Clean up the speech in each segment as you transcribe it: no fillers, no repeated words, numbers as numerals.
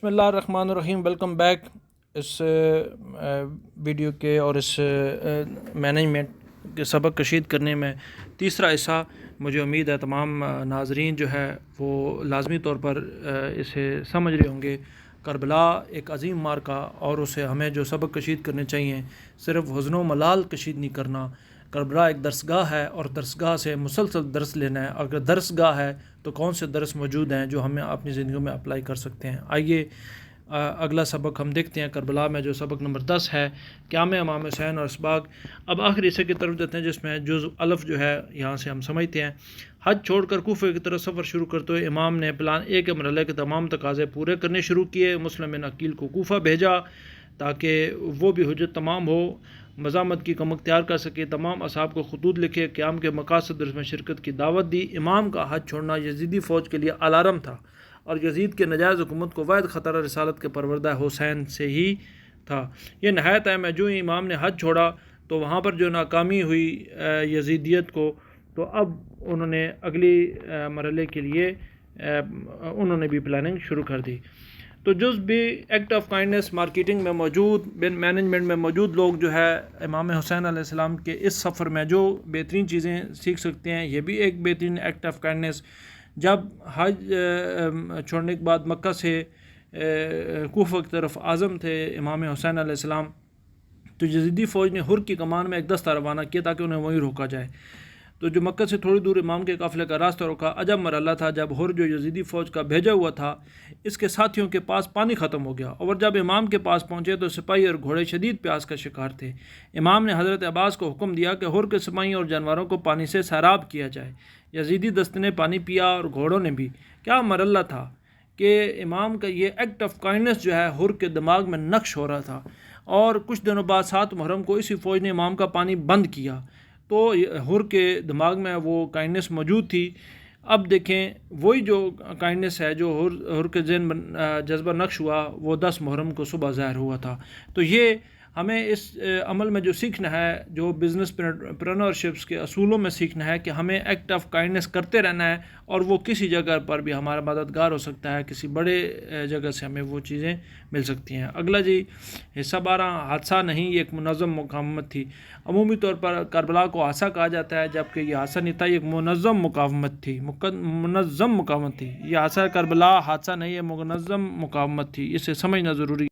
بسم اللہ الرحمن الرحیم. Welcome back. اس ویڈیو کے اور اس مینجمنٹ کے سبق کشید کرنے میں تیسرا حصہ مجھے امید ہے تمام ناظرین جو ہے وہ لازمی طور پر اسے سمجھ رہے ہوں گے. کربلا ایک عظیم مارکا اور اسے ہمیں جو سبق کشید کرنے چاہیے صرف حزن و ملال کشید نہیں کرنا. کربلا ایک درسگاہ ہے اور درسگاہ سے مسلسل درس لینا ہے. اگر درسگاہ ہے تو کون سے درس موجود ہیں جو ہمیں اپنی زندگیوں میں اپلائی کر سکتے ہیں. آئیے اگلا سبق ہم دیکھتے ہیں. کربلا میں جو سبق نمبر 10 ہے قیام امام حسین اور اسباق. اب آخری حصے کی طرف دیتے ہیں جس میں جز الف جو ہے یہاں سے ہم سمجھتے ہیں. حج چھوڑ کر کوفے کی طرف سفر شروع کرتے ہوئے امام نے پلان اے کے مرحلے کے تمام تقاضے پورے کرنے شروع کیے. مسلم بن عقیل کو کوفہ بھیجا تاکہ وہ بھی حجت تمام ہو، مزاحمت کی کم اختیار کر سکے. تمام اصحاب کو خطوط لکھے، قیام کے مقاصد میں شرکت کی دعوت دی. امام کا حج چھوڑنا یزیدی فوج کے لیے الارم تھا اور یزید کے نجائز حکومت کو واحد خطرہ رسالت کے پروردہ حسین سے ہی تھا. یہ نہایت اہم ہے. جو ہی امام نے حج چھوڑا تو وہاں پر جو ناکامی ہوئی یزیدیت کو، تو اب انہوں نے اگلی مرحلے کے لیے انہوں نے بھی پلاننگ شروع کر دی. تو جز بھی ایکٹ آف کائنڈنس مارکیٹنگ میں موجود، مینجمنٹ میں موجود لوگ جو ہے امام حسین علیہ السلام کے اس سفر میں جو بہترین چیزیں سیکھ سکتے ہیں، یہ بھی ایک بہترین ایکٹ آف کائنڈنس. جب حج چھوڑنے کے بعد مکہ سے کوفہ کی طرف عازم تھے امام حسین علیہ السلام، تو یزیدی فوج نے ہر کی کمان میں ایک دستہ روانہ کیا تاکہ انہیں وہیں روکا جائے. تو جو مکہ سے تھوڑی دور امام کے قافلے کا راستہ روکا. عجب مرحلہ تھا جب ہر جو یزیدی فوج کا بھیجا ہوا تھا اس کے ساتھیوں کے پاس پانی ختم ہو گیا، اور جب امام کے پاس پہنچے تو سپاہی اور گھوڑے شدید پیاس کا شکار تھے. امام نے حضرت عباس کو حکم دیا کہ ہر کے سپاہی اور جانوروں کو پانی سے سیراب کیا جائے. یزیدی دستے نے پانی پیا اور گھوڑوں نے بھی. کیا مرحلہ تھا کہ امام کا یہ ایکٹ آف کائنڈنس جو ہے ہر کے دماغ میں نقش ہو رہا تھا. اور کچھ دنوں بعد 7 محرم کو اسی فوج نے امام کا پانی بند کیا، تو ہر کے دماغ میں وہ کائنڈنس موجود تھی. اب دیکھیں وہی جو کائنڈنس ہے جو ہر کے ذہن میں جذبہ نقش ہوا وہ 10 محرم کو صبح ظاہر ہوا تھا. تو یہ ہمیں اس عمل میں جو سیکھنا ہے، جو بزنس پرینورشپس کے اصولوں میں سیکھنا ہے کہ ہمیں ایکٹ آف کائنڈنس کرتے رہنا ہے، اور وہ کسی جگہ پر بھی ہمارا مددگار ہو سکتا ہے، کسی بڑے جگہ سے ہمیں وہ چیزیں مل سکتی ہیں. اگلا جی حصہ 12 حادثہ نہیں، یہ ایک منظم مقاومت تھی. عمومی طور پر کربلا کو حادثہ کہا جاتا ہے جبکہ یہ حادثہ نہیں تھا، یہ ایک منظم مقاومت تھی. منظم مقاومت تھی. یہ حادثہ کربلا حادثہ نہیں، یہ منظم مقاومت تھی. اسے سمجھنا ضروری ہے.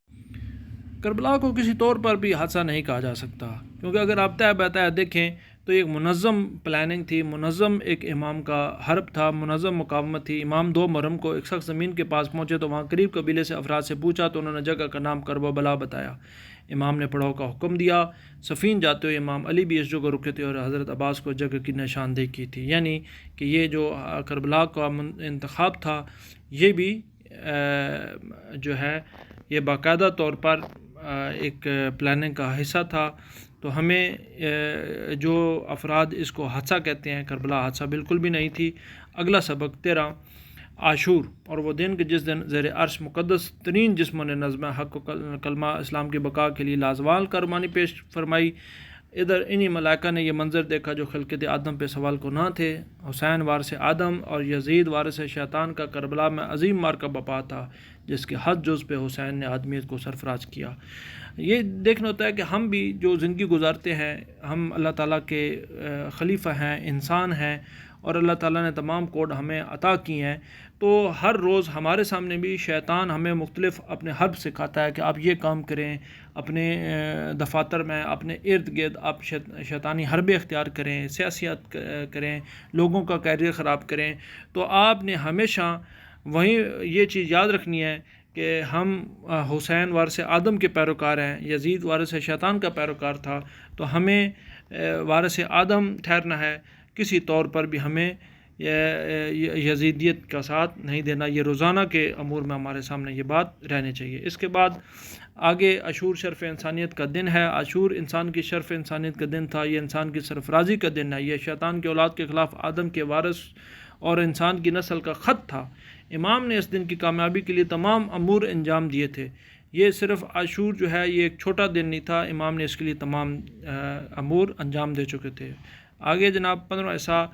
کربلا کو کسی طور پر بھی حادثہ نہیں کہا جا سکتا، کیونکہ اگر آپ طے بتائے دیکھیں تو ایک منظم پلاننگ تھی، منظم ایک امام کا حرب تھا، منظم مقاومت تھی. امام 2 محرم کو ایک سخت زمین کے پاس پہنچے تو وہاں قریب قبیلے سے افراد سے پوچھا تو انہوں نے جگہ کا نام کرب بلا بتایا. امام نے پڑاؤ کا حکم دیا. سفین جاتے ہوئے امام علی بھی اس جگہ رکے تھے اور حضرت عباس کو جگہ کی نشاندہی کی تھی. یعنی کہ یہ جو کربلا کا انتخاب تھا یہ بھی جو ہے یہ باقاعدہ طور پر ایک پلاننگ کا حصہ تھا. تو ہمیں جو افراد اس کو حادثہ کہتے ہیں، کربلا حادثہ بالکل بھی نہیں تھی. اگلا سبق 13 عاشور، اور وہ دن کہ جس دن زیر عرش مقدس ترین جسموں نے نظم حق و کلمہ اسلام کی بقا کے لیے لازوال قربانی پیش فرمائی. ادھر انہی ملائکہ نے یہ منظر دیکھا جو خلقت آدم پہ سوال کو نہ تھے. حسین وارث آدم اور یزید وارث شیطان کا کربلا میں عظیم مارکہ بپا تھا جس کے حد جز پہ حسین نے آدمیت کو سرفراز کیا. یہ دیکھنا ہوتا ہے کہ ہم بھی جو زندگی گزارتے ہیں، ہم اللہ تعالیٰ کے خلیفہ ہیں، انسان ہیں، اور اللہ تعالیٰ نے تمام کوڈ ہمیں عطا کی ہیں. تو ہر روز ہمارے سامنے بھی شیطان ہمیں مختلف اپنے حرب سکھاتا ہے کہ آپ یہ کام کریں، اپنے دفاتر میں اپنے ارد گرد آپ شیطانی حربیں اختیار کریں، سیاسیات کریں، لوگوں کا کیریئر خراب کریں. تو آپ نے ہمیشہ وہیں یہ چیز یاد رکھنی ہے کہ ہم حسین وارث آدم کے پیروکار ہیں، یزید وارث شیطان کا پیروکار تھا. تو ہمیں وارث آدم ٹھہرنا ہے، کسی طور پر بھی ہمیں یزیدیت کا ساتھ نہیں دینا. یہ روزانہ کے امور میں ہمارے سامنے یہ بات رہنی چاہیے. اس کے بعد آگے عاشور شرف انسانیت کا دن ہے. عاشور انسان کی شرف انسانیت کا دن تھا، یہ انسان کی سرفرازی کا دن ہے. یہ شیطان کی اولاد کے خلاف آدم کے وارث اور انسان کی نسل کا خط تھا. امام نے اس دن کی کامیابی کے لیے تمام امور انجام دیے تھے. یہ صرف عاشور جو ہے یہ ایک چھوٹا دن نہیں تھا، امام نے اس کے لیے تمام امور انجام دے چکے تھے. آگے جناب 15 حصہ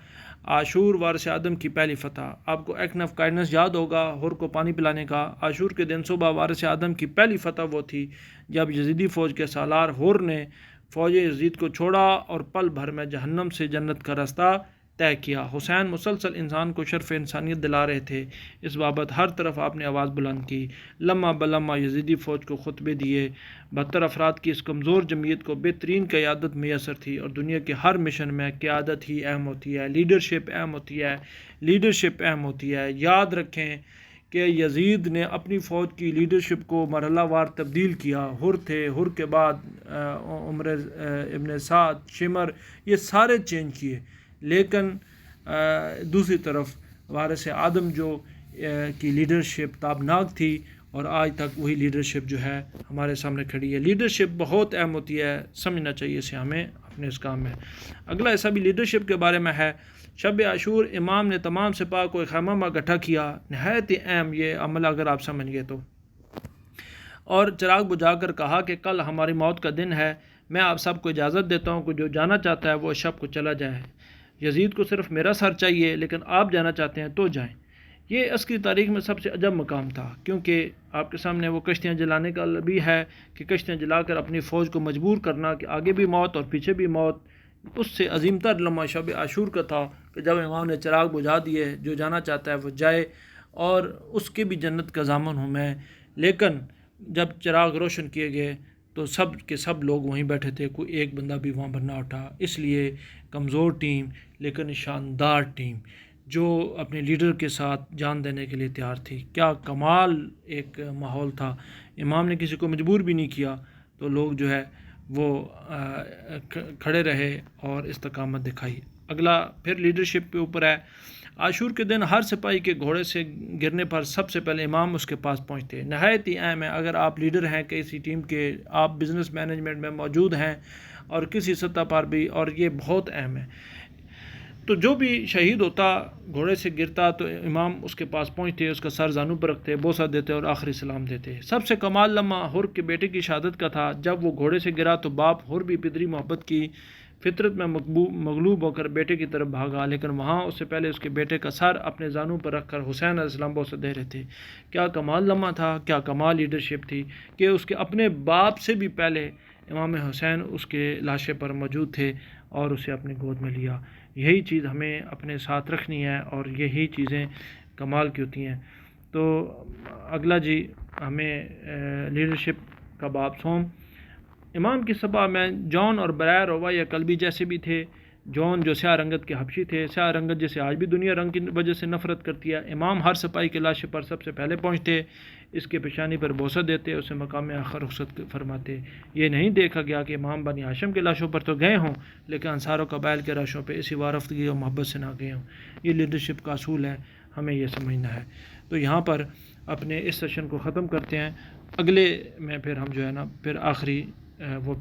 عاشور وارث آدم کی پہلی فتح۔ آپ کو ایکٹ آف کائنڈنس یاد ہوگا، حر کو پانی پلانے کا۔ عاشور کے دن صبح وارث آدم کی پہلی فتح وہ تھی جب یزیدی فوج کے سالار حر نے فوج یزید کو چھوڑا اور پل بھر میں جہنم سے جنت کا راستہ طے کیا۔ حسین مسلسل انسان کو شرف انسانیت دلا رہے تھے، اس بابت ہر طرف آپ نے آواز بلند کی، لمحہ بلمحہ یزیدی فوج کو خطبے دیے۔ 72 افراد کی اس کمزور جمعیت کو بہترین قیادت میسر تھی، اور دنیا کے ہر مشن میں قیادت ہی اہم ہوتی ہے، لیڈرشپ اہم ہوتی ہے۔ یاد رکھیں کہ یزید نے اپنی فوج کی لیڈرشپ کو مرحلہ وار تبدیل کیا۔ حر تھے، حر کے بعد عمر ابن سعد، شمر، یہ سارے چینج کیے، لیکن دوسری طرف وارث آدم جو کی لیڈرشپ تابناک تھی، اور آج تک وہی لیڈرشپ جو ہے ہمارے سامنے کھڑی ہے۔ لیڈرشپ بہت اہم ہوتی ہے، سمجھنا چاہیے اسے ہمیں اپنے اس کام میں۔ اگلا ایسا بھی لیڈرشپ کے بارے میں ہے۔ شب عاشور امام نے تمام سپاہ کو ایک خیمہ میں اکٹھا کیا، نہایت ہی اہم یہ عمل اگر آپ سمجھ گئے تو، اور چراغ بجھا کر کہا کہ کل ہماری موت کا دن ہے، میں آپ سب کو اجازت دیتا ہوں کہ جو جانا چاہتا ہے وہ اس شب کو چلا جائے۔ یزید کو صرف میرا سر چاہیے، لیکن آپ جانا چاہتے ہیں تو جائیں۔ یہ عسکری تاریخ میں سب سے عجب مقام تھا، کیونکہ آپ کے سامنے وہ کشتیاں جلانے کا بھی ہے کہ کشتیاں جلا کر اپنی فوج کو مجبور کرنا کہ آگے بھی موت اور پیچھے بھی موت۔ اس سے عظیم تر لمحہ شب عاشور کا تھا کہ جب امام نے چراغ بجھا دیے، جو جانا چاہتا ہے وہ جائے، اور اس کے بھی جنت کا ضامن ہوں میں۔ لیکن جب چراغ روشن کیے گئے تو سب کے سب لوگ وہیں بیٹھے تھے، کوئی ایک بندہ بھی وہاں پر نہ اٹھا۔ اس لیے کمزور ٹیم لیکن شاندار ٹیم جو اپنے لیڈر کے ساتھ جان دینے کے لیے تیار تھی۔ کیا کمال ایک ماحول تھا۔ امام نے کسی کو مجبور بھی نہیں کیا، تو لوگ جو ہے وہ کھڑے رہے اور استقامت دکھائی۔ اگلا پھر لیڈرشپ کے اوپر ہے۔ عاشور کے دن ہر سپاہی کے گھوڑے سے گرنے پر سب سے پہلے امام اس کے پاس پہنچتے۔ نہایت ہی اہم ہے، اگر آپ لیڈر ہیں کسی ٹیم کے، آپ بزنس مینجمنٹ میں موجود ہیں اور کسی سطح پر بھی، اور یہ بہت اہم ہے، تو جو بھی شہید ہوتا گھوڑے سے گرتا تو امام اس کے پاس پہنچتے، اس کا سر زانو پر رکھتے، بوسہ دیتے اور آخری سلام دیتے۔ سب سے کمال لمحہ حر کے بیٹے کی شہادت کا تھا۔ جب وہ گھوڑے سے گرا تو باپ حر بھی پدری محبت کی فطرت میں مغلوب ہو کر بیٹے کی طرف بھاگا، لیکن وہاں اس سے پہلے اس کے بیٹے کا سر اپنے زانو پر رکھ کر حسین علیہ السلام بوسہ دے رہے تھے۔ کیا کمال لمحہ تھا، کیا کمال لیڈرشپ تھی کہ اس کے اپنے باپ سے بھی پہلے امام حسین اس کے لاشے پر موجود تھے اور اسے اپنی گود میں لیا۔ یہی چیز ہمیں اپنے ساتھ رکھنی ہے، اور یہی چیزیں کمال کی ہوتی ہیں۔ تو اگلا جی ہمیں لیڈرشپ کا باب سوم۔ امام کی سبا میں جون اور برائے روا یا کلبی جیسے بھی تھے۔ جون جو سیاہ رنگت کے حبشی تھے، سیاہ رنگت جسے آج بھی دنیا رنگ کی وجہ سے نفرت کرتی ہے۔ امام ہر سپاہی کے لاشے پر سب سے پہلے پہنچتے، اس کے پیشانی پر بوسہ دیتے، اسے مقام آخر رخصت فرماتے۔ یہ نہیں دیکھا گیا کہ امام بنی ہاشم کے لاشوں پر تو گئے ہوں، لیکن انصار و قبائل کے لاشوں پہ اسی وارفتگی اور محبت سے نہ گئے ہوں۔ یہ لیڈرشپ کا اصول ہے، ہمیں یہ سمجھنا ہے۔ تو یہاں پر اپنے اس سیشن کو ختم کرتے ہیں۔ اگلے میں پھر ہم جو ہے نا پھر آخری وہ